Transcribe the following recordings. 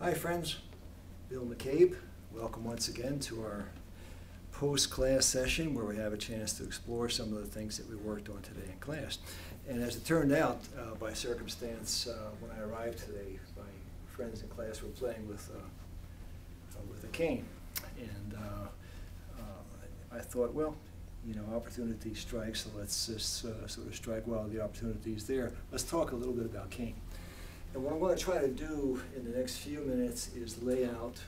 Hi friends, Bill McCabe. Welcome once again to our post-class session where we have a chance to explore some of the things that we worked on today in class. And as it turned out, by circumstance, when I arrived today, my friends in class were playing with a cane. And I thought, well, you know, opportunity strikes, so let's just sort of strike while the opportunity is there. Let's talk a little bit about cane. And what I'm going to try to do in the next few minutes is lay out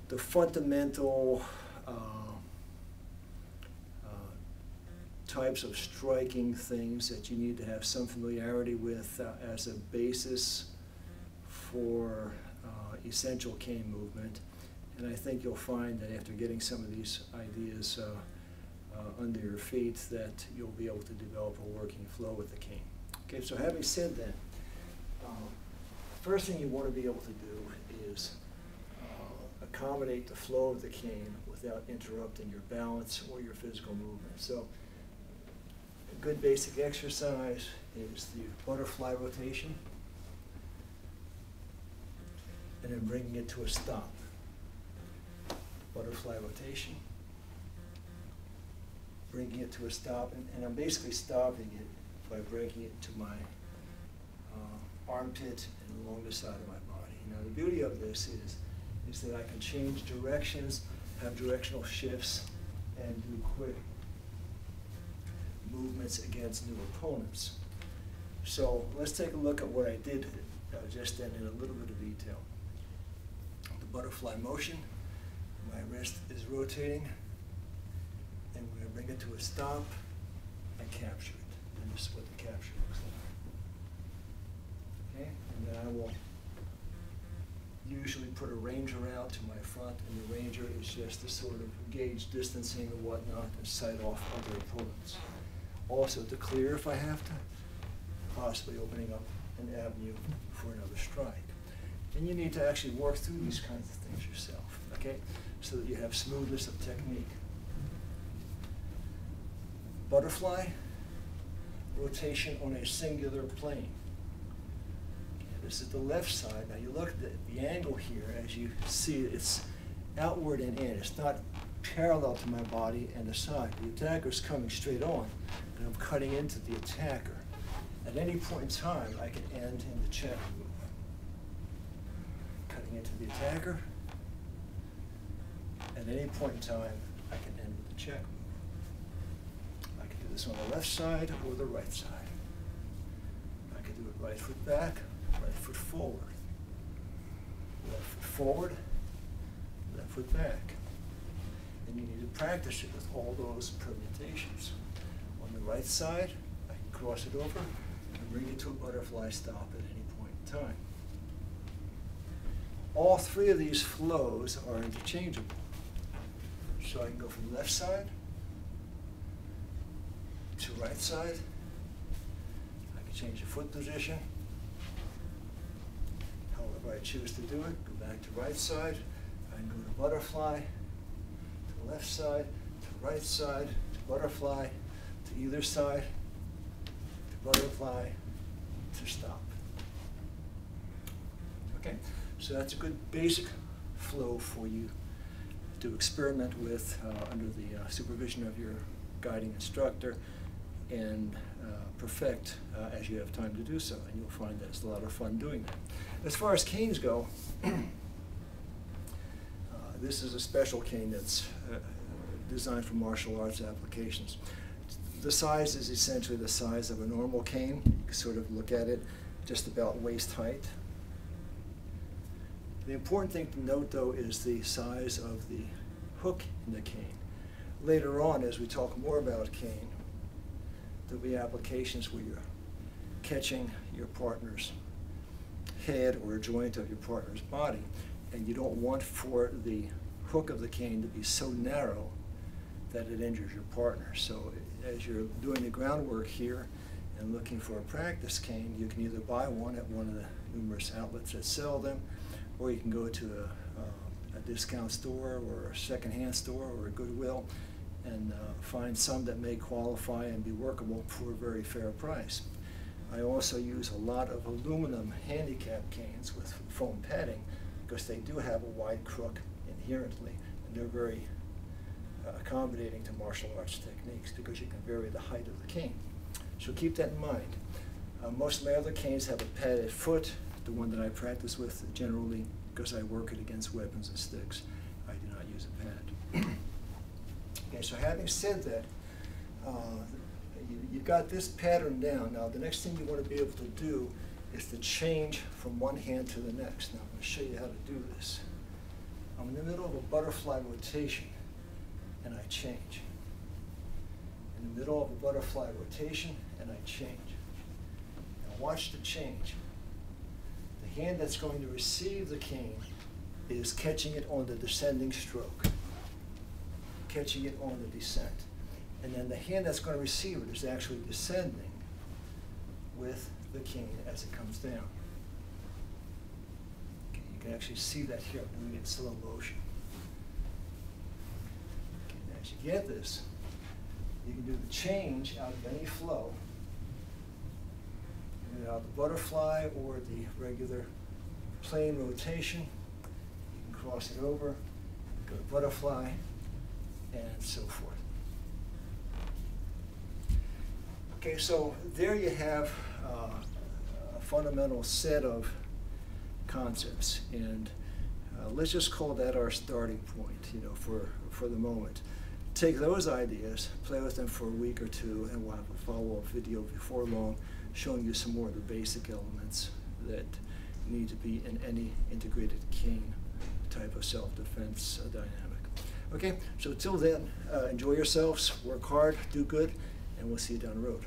the fundamental types of striking things that you need to have some familiarity with as a basis for essential cane movement. And I think you'll find that after getting some of these ideas under your feet that you'll be able to develop a working flow with the cane. Okay, so having said that, first thing you want to be able to do is accommodate the flow of the cane without interrupting your balance or your physical movement. So a good basic exercise is the butterfly rotation and then bringing it to a stop. Butterfly rotation, bringing it to a stop, and I'm basically stopping it by breaking it to my armpit and along the side of my body. Now the beauty of this is that I can change directions, have directional shifts, and do quick movements against new opponents. So let's take a look at what I did just then in a little bit of detail. The butterfly motion, my wrist is rotating, and we're going to bring it to a stop and capture it. And this is what the capture looks like. Okay, and then I will usually put a ranger out to my front, and the ranger is just to sort of gauge distancing and whatnot and sight off other opponents. Also to clear if I have to, possibly opening up an avenue for another strike. And you need to actually work through these kinds of things yourself, okay, so that you have smoothness of technique. Butterfly, rotation on a singular plane. This is the left side. Now you look at the angle here, as you see, it's outward and in. It's not parallel to my body and the side. The attacker is coming straight on, and I'm cutting into the attacker. At any point in time, I can end in the check move. Cutting into the attacker. At any point in time, I can end with the check move. I can do this on the left side or the right side. I can do it right foot back, right foot forward, left foot forward, left foot back. And you need to practice it with all those permutations. On the right side, I can cross it over and bring it to a butterfly stop at any point in time. All three of these flows are interchangeable. So I can go from left side to right side. I can change the foot position. However I choose to do it, go back to right side. I can go to butterfly, to left side, to right side, to butterfly, to either side, to butterfly, to stop. Okay, so that's a good basic flow for you to experiment with under the supervision of your guiding instructor and perfect as you have time to do so, and you'll find that it's a lot of fun doing that. As far as canes go, this is a special cane that's designed for martial arts applications. The size is essentially the size of a normal cane. You can sort of look at it just about waist height. The important thing to note, though, is the size of the hook in the cane. Later on, as we talk more about cane, there'll be applications where you're catching your partner's head or a joint of your partner's body, and you don't want for the hook of the cane to be so narrow that it injures your partner. So as you're doing the groundwork here and looking for a practice cane, you can either buy one at one of the numerous outlets that sell them, or you can go to a discount store or a secondhand store or a Goodwill and find some that may qualify and be workable for a very fair price. I also use a lot of aluminum handicap canes with foam padding because they do have a wide crook inherently, and they're very accommodating to martial arts techniques because you can vary the height of the cane. So keep that in mind. Most of my other canes have a padded foot. The one that I practice with, generally, because I work it against weapons and sticks, I do not use a pad. Okay, so having said that, you've got this pattern down. Now, the next thing you want to be able to do is to change from one hand to the next. Now, I'm going to show you how to do this. I'm in the middle of a butterfly rotation, and I change. In the middle of a butterfly rotation, and I change. Now, watch the change. The hand that's going to receive the cane is catching it on the descending stroke, catching it on the descent. And then the hand that's going to receive it is actually descending with the cane as it comes down. Okay, you can actually see that here. I'm doing it in slow motion. Okay, now as you get this, you can do the change out of any flow, either out of the butterfly or the regular plane rotation. You can cross it over, go to butterfly, and so forth. Okay, so there you have a fundamental set of concepts, and let's just call that our starting point, you know, for the moment. Take those ideas, play with them for a week or two, and we'll have a follow-up video before long showing you some more of the basic elements that need to be in any integrated cane type of self-defense dynamic. Okay, so till then, enjoy yourselves, work hard, do good, and we'll see you down the road.